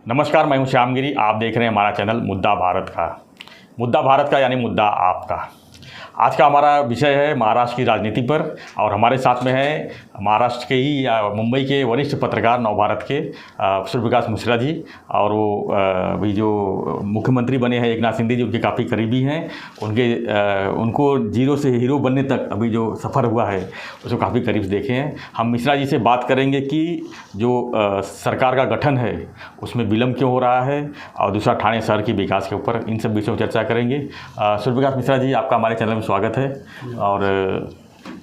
नमस्कार, मैं हूं श्यामगिरी। आप देख रहे हैं हमारा चैनल मुद्दा भारत का यानी मुद्दा आपका। आज का हमारा विषय है महाराष्ट्र की राजनीति पर, और हमारे साथ में है महाराष्ट्र के ही मुंबई के वरिष्ठ पत्रकार नवभारत के सूर्यप्रकाश मिश्रा जी। और वो अभी जो मुख्यमंत्री बने हैं एकनाथ शिंदे जी, उनके काफ़ी करीबी हैं। उनको जीरो से हीरो बनने तक अभी जो सफ़र हुआ है उसको काफ़ी करीब से देखे हैं। हम मिश्रा जी से बात करेंगे कि जो सरकार का गठन है उसमें विलम्ब क्यों हो रहा है, और दूसरा ठाणे शहर की विकास के ऊपर, इन सब विषयों पर चर्चा करेंगे। सूर्यप्रकाश मिश्रा जी, आपका हमारे चैनल में स्वागत है। और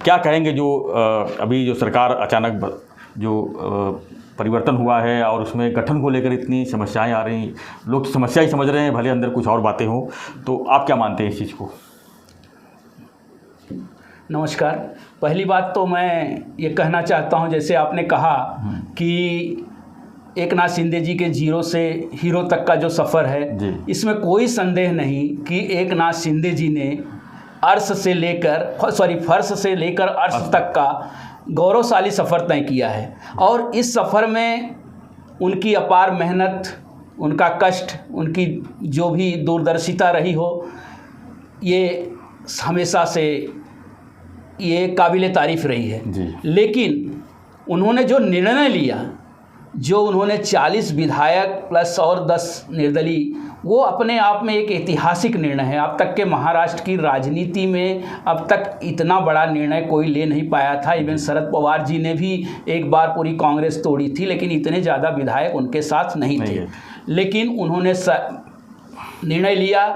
क्या कहेंगे जो अभी जो सरकार अचानक जो परिवर्तन हुआ है और उसमें गठन को लेकर इतनी समस्याएं आ रही, लोग समस्या ही समझ रहे हैं, भले अंदर कुछ और बातें हो, तो आप क्या मानते हैं इस चीज़ को? नमस्कार। पहली बात तो मैं ये कहना चाहता हूँ, जैसे आपने कहा कि एकनाथ शिंदे जी के जीरो से हीरो तक का जो सफ़र है, इसमें कोई संदेह नहीं कि एकनाथ शिंदे जी ने फर्श से लेकर अर्श तक का गौरवशाली सफ़र तय किया है। और इस सफ़र में उनकी अपार मेहनत, उनका कष्ट, उनकी जो भी दूरदर्शिता रही हो, ये हमेशा से ये काबिले तारीफ़ रही है। लेकिन उन्होंने जो निर्णय लिया, जो उन्होंने 40 विधायक प्लस और 10 निर्दलीय, वो अपने आप में एक ऐतिहासिक निर्णय है। अब तक के महाराष्ट्र की राजनीति में अब तक इतना बड़ा निर्णय कोई ले नहीं पाया था। इवन शरद पवार जी ने भी एक बार पूरी कांग्रेस तोड़ी थी, लेकिन इतने ज़्यादा विधायक उनके साथ नहीं थे। लेकिन उन्होंने निर्णय लिया,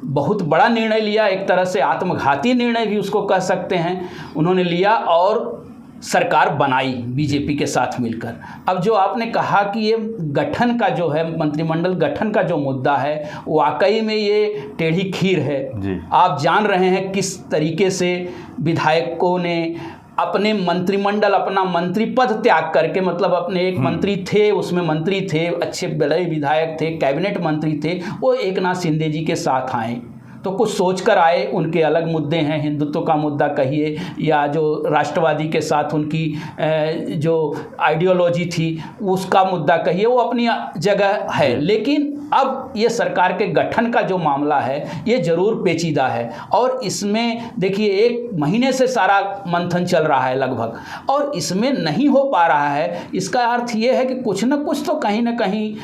बहुत बड़ा निर्णय लिया, एक तरह से आत्मघाती निर्णय भी उसको कह सकते हैं, उन्होंने लिया और सरकार बनाई बीजेपी के साथ मिलकर। अब जो आपने कहा कि ये गठन का जो है, मंत्रिमंडल गठन का जो मुद्दा है, वाकई में ये टेढ़ी खीर है। आप जान रहे हैं किस तरीके से विधायकों ने अपने मंत्रिमंडल, अपना मंत्री पद त्याग करके, मतलब अपने एक मंत्री थे, उसमें मंत्री थे, अच्छे बड़े विधायक थे, कैबिनेट मंत्री थे, वो एकनाथ शिंदे जी के साथ आए। तो कुछ सोच कर आए, उनके अलग मुद्दे हैं, हिंदुत्व का मुद्दा कहिए या जो राष्ट्रवादी के साथ उनकी जो आइडियोलॉजी थी उसका मुद्दा कहिए, वो अपनी जगह है। लेकिन अब ये सरकार के गठन का जो मामला है, ये ज़रूर पेचीदा है। और इसमें देखिए 1 महीने से सारा मंथन चल रहा है लगभग, और इसमें नहीं हो पा रहा है। इसका अर्थ ये है कि कुछ न कुछ तो कहीं ना कहीं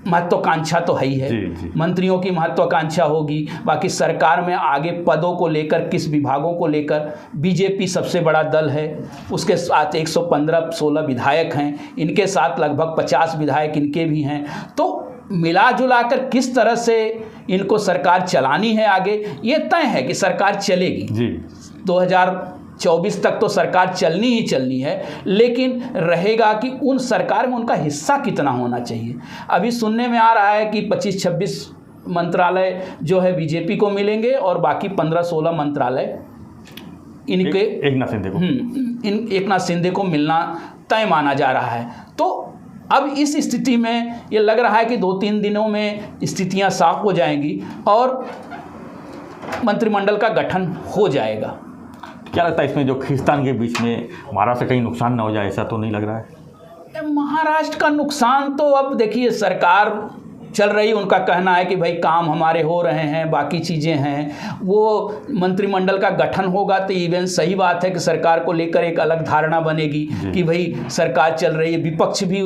महत्वाकांक्षा तो है ही है। मंत्रियों की महत्वाकांक्षा होगी, बाकी सरकार में आगे पदों को लेकर, किस विभागों को लेकर, बीजेपी सबसे बड़ा दल है, उसके साथ 115-16 विधायक हैं, इनके साथ लगभग 50 विधायक इनके भी हैं। तो मिला जुला कर किस तरह से इनको सरकार चलानी है आगे, ये तय है कि सरकार चलेगी। 2024 तक तो सरकार चलनी ही चलनी है, लेकिन रहेगा कि उन सरकार में उनका हिस्सा कितना होना चाहिए। अभी सुनने में आ रहा है कि 25-26 मंत्रालय जो है बीजेपी को मिलेंगे, और बाकी 15-16 मंत्रालय इनके एकनाथ शिंदे को मिलना तय माना जा रहा है। तो अब इस स्थिति में ये लग रहा है कि 2-3 दिनों में स्थितियां साफ हो जाएंगी और मंत्रिमंडल का गठन हो जाएगा। क्या लगता है इसमें जो खींचतान के बीच में महाराष्ट्र का कहीं नुकसान ना हो जाए, ऐसा तो नहीं लग रहा है? महाराष्ट्र का नुकसान तो अब देखिए, सरकार चल रही, उनका कहना है कि भाई काम हमारे हो रहे हैं, बाकी चीज़ें हैं। वो मंत्रिमंडल का गठन होगा तो इवन सही बात है कि सरकार को लेकर एक अलग धारणा बनेगी कि भाई सरकार चल रही है। विपक्ष भी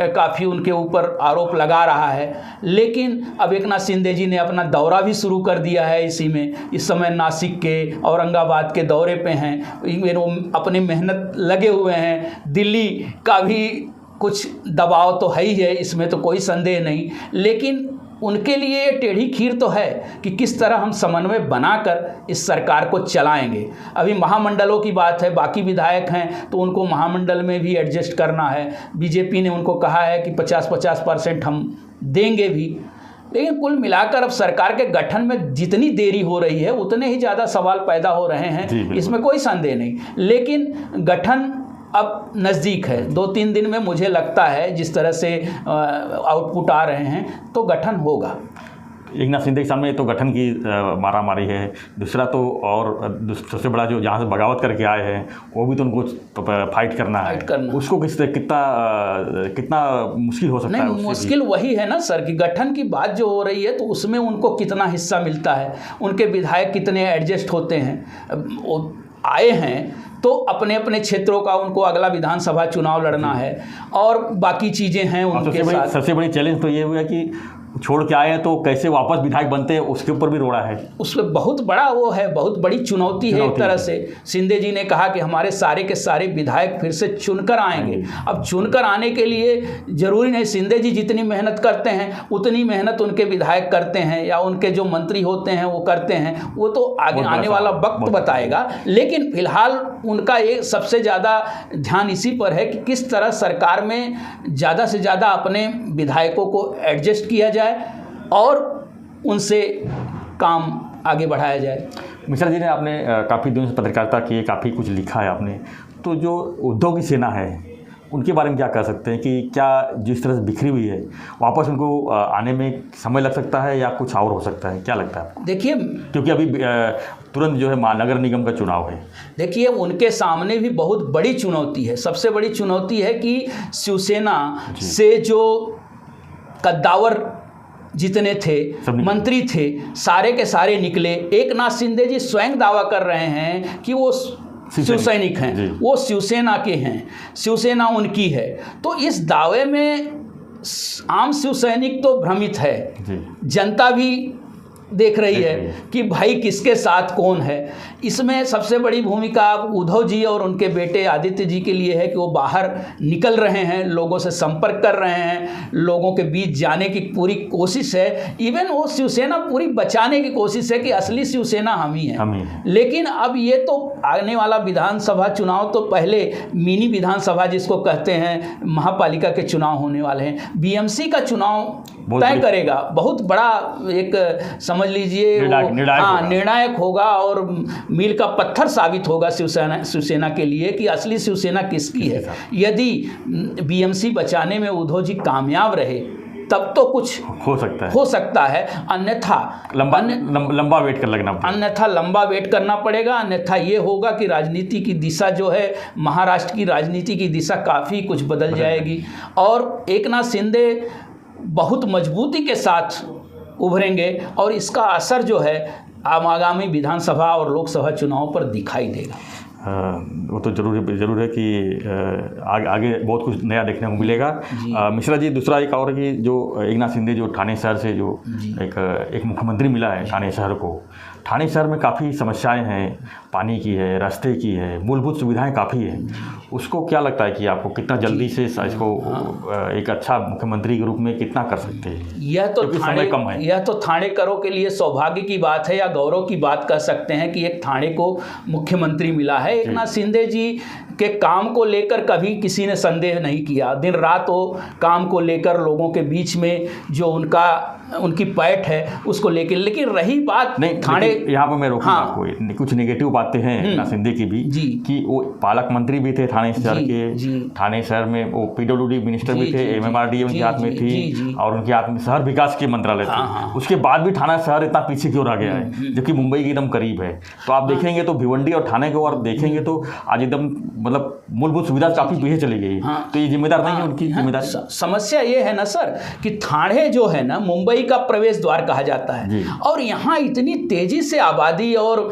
काफ़ी उनके ऊपर आरोप लगा रहा है। लेकिन अब एकनाथ शिंदे जी ने अपना दौरा भी शुरू कर दिया है इसी में। इस समय नासिक के, औरंगाबाद के दौरे पे हैं, वो अपनी मेहनत लगे हुए हैं। दिल्ली का भी कुछ दबाव तो है ही है, इसमें तो कोई संदेह नहीं। लेकिन उनके लिए टेढ़ी खीर तो है कि किस तरह हम समन्वय बनाकर इस सरकार को चलाएंगे। अभी महामंडलों की बात है, बाकी विधायक हैं तो उनको महामंडल में भी एडजस्ट करना है। बीजेपी ने उनको कहा है कि 50-50% हम देंगे भी। लेकिन कुल मिलाकर अब सरकार के गठन में जितनी देरी हो रही है, उतने ही ज़्यादा सवाल पैदा हो रहे हैं, इसमें कोई संदेह नहीं। लेकिन गठन अब नज़दीक है, 2-3 दिन में मुझे लगता है, जिस तरह से आउटपुट आ रहे हैं, तो गठन होगा। एकनाथ शिंदे के सामने तो गठन की मारामारी है, दूसरा तो और सबसे बड़ा जो जहाँ से बगावत करके आए हैं वो भी तो उनको फाइट करना है। उसको कितना मुश्किल हो सकता है? नहीं, मुश्किल वही है ना सर कि गठन की बात जो हो रही है तो उसमें उनको कितना हिस्सा मिलता है, उनके विधायक कितने एडजस्ट होते हैं। वो आए हैं तो अपने अपने क्षेत्रों का उनको अगला विधानसभा चुनाव लड़ना है और बाकी चीज़ें हैं उनके साथ। सबसे बड़ी चैलेंज तो ये हुआ कि छोड़ के आए हैं तो कैसे वापस विधायक बनते हैं, उसके ऊपर भी रोड़ा है। उसमें बहुत बड़ा वो है, बहुत बड़ी चुनौती है एक तरह से। शिंदे जी ने कहा कि हमारे सारे के सारे विधायक फिर से चुनकर आएंगे। अब चुनकर आने के लिए जरूरी नहीं शिंदे जी जितनी मेहनत करते हैं उतनी मेहनत उनके विधायक करते हैं या उनके जो मंत्री होते हैं वो करते हैं, वो तो आगे आने वाला वक्त बताएगा। लेकिन फिलहाल उनका एक सबसे ज़्यादा ध्यान इसी पर है कि किस तरह सरकार में ज़्यादा से ज़्यादा अपने विधायकों को एडजस्ट किया जाए और उनसे काम आगे बढ़ाया जाए। मिश्रा जी ने आपने काफ़ी दिनों से पत्रकारिता की है, काफ़ी कुछ लिखा है आपने, तो जो उद्धव की सेना है उनके बारे में क्या कह सकते हैं कि क्या जिस तरह से बिखरी हुई है वापस उनको आने में समय लग सकता है या कुछ और हो सकता है, क्या लगता है आपको? देखिए, क्योंकि अभी तुरंत जो है नगर निगम का चुनाव है। देखिए, उनके सामने भी बहुत बड़ी चुनौती है। सबसे बड़ी चुनौती है कि शिवसेना से जो कद्दावर जितने थे मंत्री थे सारे के सारे निकले। एकनाथ शिंदे जी स्वयं दावा कर रहे हैं कि वो शिव सैनिक हैं, वो शिवसेना के हैं, शिवसेना उनकी है। तो इस दावे में आम शिव सैनिक तो भ्रमित है, जनता भी देख रही है कि भाई किसके साथ कौन है। इसमें सबसे बड़ी भूमिका उद्धव जी और उनके बेटे आदित्य जी के लिए है कि वो बाहर निकल रहे हैं, लोगों से संपर्क कर रहे हैं, लोगों के बीच जाने की पूरी कोशिश है। इवन वो शिवसेना पूरी बचाने की कोशिश है कि असली शिवसेना हम ही हैं। लेकिन अब ये तो आने वाला विधानसभा चुनाव तो पहले मिनी विधानसभा जिसको कहते हैं, महापालिका के चुनाव होने वाले हैं, बीएमसी का चुनाव तय करेगा। बहुत बड़ा एक समझ लीजिए निर्णायक होगा और मील का पत्थर साबित होगा शिवसेना के लिए कि असली शिवसेना किसकी है। यदि बीएमसी बचाने में उद्धव जी कामयाब रहे तब तो कुछ हो सकता है, अन्यथा लंबा वेट कर लगना पड़ेगा। अन्यथा लंबा वेट करना पड़ेगा। अन्यथा ये होगा कि राजनीति की दिशा जो है, महाराष्ट्र की राजनीति की दिशा काफ़ी कुछ बदल जाएगी और एकनाथ शिंदे बहुत मजबूती के साथ उभरेंगे और इसका असर जो है आगामी विधानसभा और लोकसभा चुनाव पर दिखाई देगा। वो तो जरूर है कि आगे बहुत कुछ नया देखने को मिलेगा। मिश्रा जी, दूसरा एक और कि जो एकनाथ शिंदे जो ठाणे शहर से जो एक मुख्यमंत्री मिला है ठाणे शहर को, ठाणे शहर में काफ़ी समस्याएं हैं, पानी की है, रास्ते की है, मूलभूत सुविधाएं काफ़ी हैं। उसको क्या लगता है कि आपको कितना जल्दी से इसको एक अच्छा मुख्यमंत्री के रूप में कितना कर सकते हैं? यह तो ठाणेकरों के लिए सौभाग्य की बात है या गौरव की बात कह सकते हैं कि एक ठाणे को मुख्यमंत्री मिला है। एकनाथ शिंदे जी के काम को लेकर कभी किसी ने संदेह नहीं किया। दिन रात वो काम को लेकर लोगों के बीच में जो उनकी पैठ है उसको लेकर। लेकिन रही बात ठाणे, यहाँ पर मैं रोकूंगा आपको, कुछ नेगेटिव बातें हैं एकनाथ शिंदे की भी कि वो पालक मंत्री भी थे ठाणे शहर के, ठाणे शहर में वो पीडब्ल्यूडी मिनिस्टर भी थे, एमएमआरडीए उनके हाथ में थी और उनके हाथ में शहर विकास के मंत्रालय थे। उसके बाद भी ठाणे शहर इतना पीछे क्यों रह गया है जबकि मुंबई के एकदम करीब है? तो आप देखेंगे तो भिवंडी और ठाणे को और देखेंगे तो आज एकदम मतलब मूलभूत सुविधा काफी पीछे चली गई। तो ये जिम्मेदार नहीं है उनकी जिम्मेदारी? समस्या ये है ना सर कि ठाणे जो है ना मुंबई का प्रवेश द्वार कहा जाता है और यहाँ इतनी तेजी से आबादी और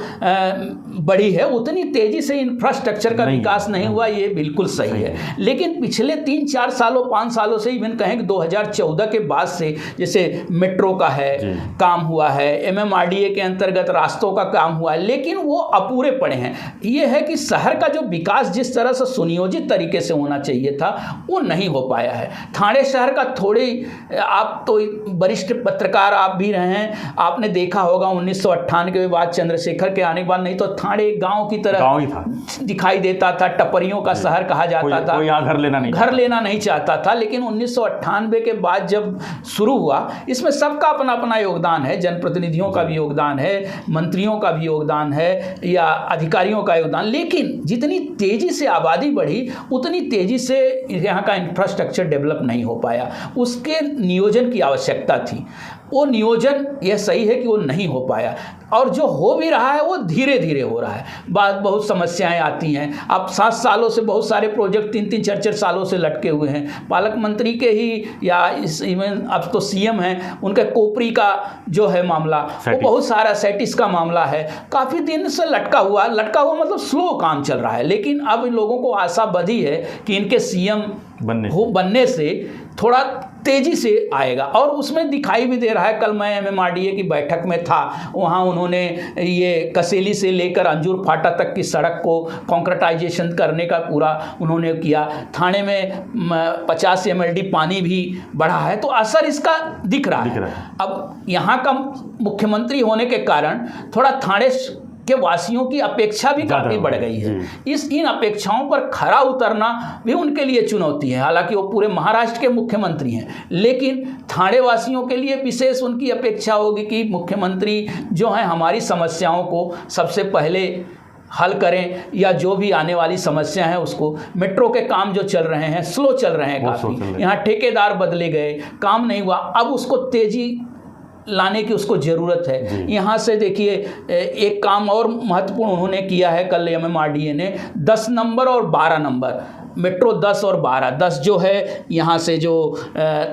बढ़ी है, उतनी तेजी से इंफ्रास्ट्रक्चर का विकास नहीं हुआ, ये बिल्कुल सही है। लेकिन पिछले 3-4 सालों 5 सालों से इवन कहें कि 2014 के बाद से जैसे मेट्रो का है काम हुआ है, एमएमआरडीए के अंतर्गत रास्तों का काम हुआ है, लेकिन वो अपूरे पड़े हैं। ये है कि शहर का जो विकास जिस तरह से सुनियोजित तरीके से होना चाहिए था वो नहीं हो पाया है। ठाणे शहर का थोड़े, आप तो वरिष्ठ पत्रकार आप भी रहे हैं, आपने देखा होगा 1998 के बाद चंद्रशेखर के आने के बाद नहीं तो ठाणे एक गांव की तरह दिखाई देता था, टपरियों का शहर कहा जाता था, कोई यहाँ घर लेना नहीं चाहता था। लेकिन 1998 के बाद जब शुरू हुआ, इसमें सबका अपना अपना योगदान है, जनप्रतिनिधियों का भी योगदान है, मंत्रियों का भी योगदान है या अधिकारियों का योगदान। लेकिन जितनी तेजी से आबादी बढ़ी उतनी तेजी से यहाँ का इंफ्रास्ट्रक्चर डेवलप नहीं हो पाया, उसके नियोजन की आवश्यकता थी। वो नियोजन यह सही है कि वो नहीं हो पाया, और जो हो भी रहा है वो धीरे धीरे हो रहा है। बहुत समस्याएं आती हैं। अब 7 सालों से बहुत सारे प्रोजेक्ट 3-3, 4-4 सालों से लटके हुए हैं। पालक मंत्री के ही या इस इवन अब तो सीएम हैं, उनके कोपरी का जो है मामला, वो बहुत सारा सेटिस का मामला है, काफ़ी दिन से लटका हुआ मतलब स्लो काम चल रहा है। लेकिन अब लोगों को आशा बधी है कि इनके सीएम बनने से थोड़ा तेजी से आएगा, और उसमें दिखाई भी दे रहा है। कल मैं MMRDA की बैठक में था, वहाँ उन्होंने ये कसेली से लेकर अंजूर फाटा तक की सड़क को कॉन्क्रीटाइजेशन करने का पूरा उन्होंने किया। थाने में 50 MLD पानी भी बढ़ा है, तो असर इसका दिख रहा है। अब यहाँ का मुख्यमंत्री होने के कारण थोड़ा थाने के वासियों की अपेक्षा भी काफ़ी बढ़ गई है। इन अपेक्षाओं पर खरा उतरना भी उनके लिए चुनौती है। हालांकि वो पूरे महाराष्ट्र के मुख्यमंत्री हैं, लेकिन थाने वासियों के लिए विशेष उनकी अपेक्षा होगी कि मुख्यमंत्री जो हैं हमारी समस्याओं को सबसे पहले हल करें, या जो भी आने वाली समस्या है उसको। मेट्रो के काम जो चल रहे हैं स्लो चल रहे हैं काफ़ी, यहाँ ठेकेदार बदले गए, काम नहीं हुआ, अब उसको तेजी लाने की उसको ज़रूरत है। यहाँ से देखिए एक काम और महत्वपूर्ण उन्होंने किया है कल MMRDA ने, 10 नंबर और 12 नंबर मेट्रो 10 और 12, 10 जो है यहाँ से जो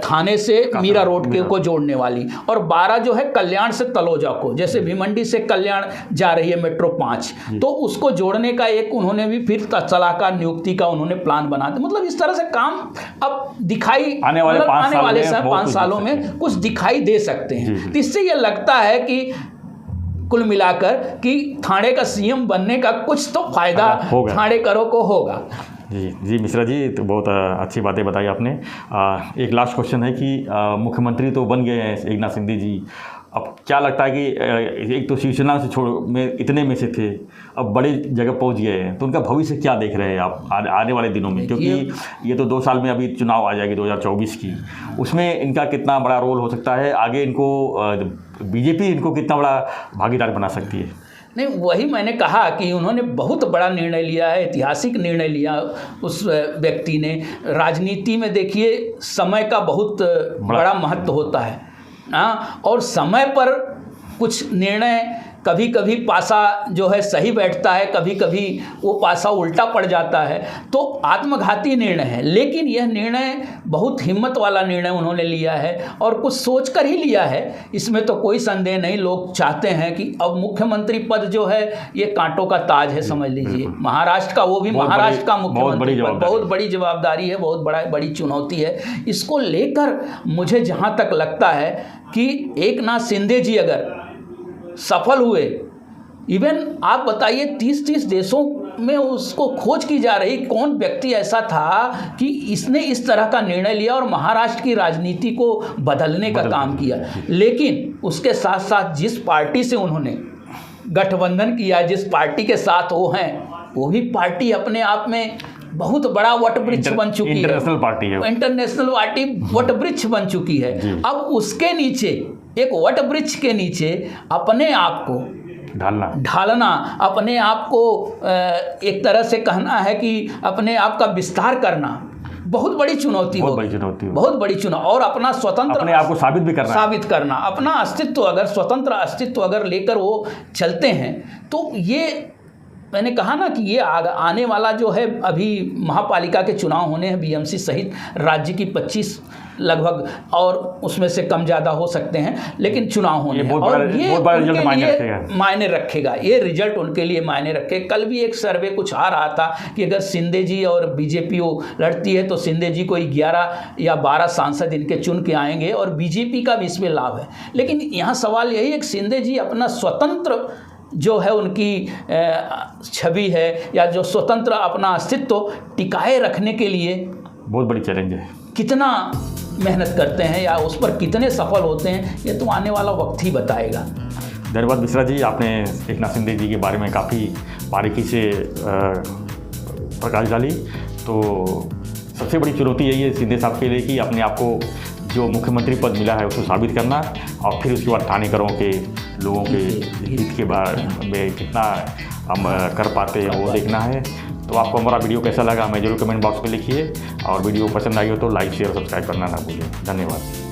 थाने से मीरा रोड को जोड़ने वाली, और 12 जो है कल्याण से तलोजा को, जैसे भिमंडी से कल्याण जा रही है मेट्रो 5, तो उसको जोड़ने का एक उन्होंने भी फिर सलाहकार नियुक्ति का उन्होंने प्लान बना दिया। मतलब इस तरह से काम अब दिखाई आने वाले 5 सालों में कुछ दिखाई दे सकते हैं। तो इससे ये लगता है कि कुल मिलाकर कि थाने का सीएम बनने का कुछ तो फायदा थानेकरों को होगा। जी मिश्रा जी, तो बहुत अच्छी बातें बताई आपने। एक लास्ट क्वेश्चन है कि मुख्यमंत्री तो बन गए हैं एकनाथ शिंदे जी, अब क्या लगता है कि एक तो शिवसेना से में इतने में से थे, अब बड़ी जगह पहुंच गए हैं, तो उनका भविष्य क्या देख रहे हैं आप आने वाले दिनों में? क्योंकि ये तो 2 साल में अभी चुनाव आ जाएगी 2024 की, उसमें इनका कितना बड़ा रोल हो सकता है आगे? इनको बीजेपी इनको कितना बड़ा भागीदार बना सकती है? नहीं, वही मैंने कहा कि उन्होंने बहुत बड़ा निर्णय लिया है, ऐतिहासिक निर्णय लिया उस व्यक्ति ने। राजनीति में देखिए समय का बहुत बड़ा महत्व होता है, और समय पर कुछ निर्णय, कभी कभी पासा जो है सही बैठता है, कभी कभी वो पासा उल्टा पड़ जाता है, तो आत्मघाती निर्णय है। लेकिन यह निर्णय बहुत हिम्मत वाला निर्णय उन्होंने लिया है, और कुछ सोच कर ही लिया है, इसमें तो कोई संदेह नहीं। लोग चाहते हैं कि अब मुख्यमंत्री पद जो है ये कांटों का ताज है, समझ लीजिए, महाराष्ट्र का, वो भी महाराष्ट्र का मुख्यमंत्री पद बहुत बड़ी जवाबदारी है, बहुत बड़ी चुनौती है। इसको लेकर मुझे जहाँ तक लगता है कि एकनाथ शिंदे जी अगर सफल हुए, इवन आप बताइए 30-30 देशों में उसको खोज की जा रही, कौन व्यक्ति ऐसा था कि इसने इस तरह का निर्णय लिया और महाराष्ट्र की राजनीति को बदलने का काम किया। लेकिन उसके साथ साथ जिस पार्टी से उन्होंने गठबंधन किया, जिस पार्टी के साथ वो हैं, वो भी पार्टी अपने आप में बहुत बड़ा वटवृक्ष बन चुकी है, इंटरनेशनल पार्टी वटवृक्ष बन चुकी है। अब उसके नीचे, एक वटवृक्ष के नीचे अपने आप को ढालना, अपने आप को एक तरह से कहना है कि अपने आप का विस्तार करना बहुत बड़ी चुनौती होगी, बहुत बड़ी चुनौती। और अपना स्वतंत्र, अपने आप को साबित करना, अपना अस्तित्व, अगर स्वतंत्र अस्तित्व अगर लेकर वो चलते हैं, तो ये मैंने कहा ना कि ये आने वाला जो है, अभी महापालिका के चुनाव होने हैं, बीएमसी सहित राज्य की 25 लगभग, और उसमें से कम ज़्यादा हो सकते हैं, लेकिन चुनाव होने हैं, और ये उनके लिए मायने रखेगा, ये रिजल्ट उनके लिए मायने रखेगा। कल भी एक सर्वे कुछ आ रहा था कि अगर शिंदे जी और बीजेपी लड़ती है तो शिंदे जी को 11 या 12 सांसद इनके चुन के आएंगे, और बीजेपी का भी इसमें लाभ है। लेकिन यहाँ सवाल यही है कि शिंदे जी अपना स्वतंत्र जो है उनकी छवि है, या जो स्वतंत्र अपना अस्तित्व टिकाए रखने के लिए बहुत बड़ी चैलेंज है, कितना मेहनत करते हैं या उस पर कितने सफल होते हैं, ये तो आने वाला वक्त ही बताएगा। धन्यवाद मिश्रा जी, आपने एकनाथ शिंदे जी के बारे में काफ़ी बारीकी से प्रकाश डाली। तो सबसे बड़ी चुनौती यही है शिंदे साहब के लिए कि अपने आप को जो मुख्यमंत्री पद मिला है उसको साबित करना, और फिर उसके बाद थानेकरों के लोगों के हित के बारे में कितना हम कर पाते हैं वो देखना है। तो आपको हमारा वीडियो कैसा लगा हमें जरूर कमेंट बॉक्स में लिखिए, और वीडियो पसंद आई हो तो लाइक शेयर सब्सक्राइब करना ना भूलिए। धन्यवाद।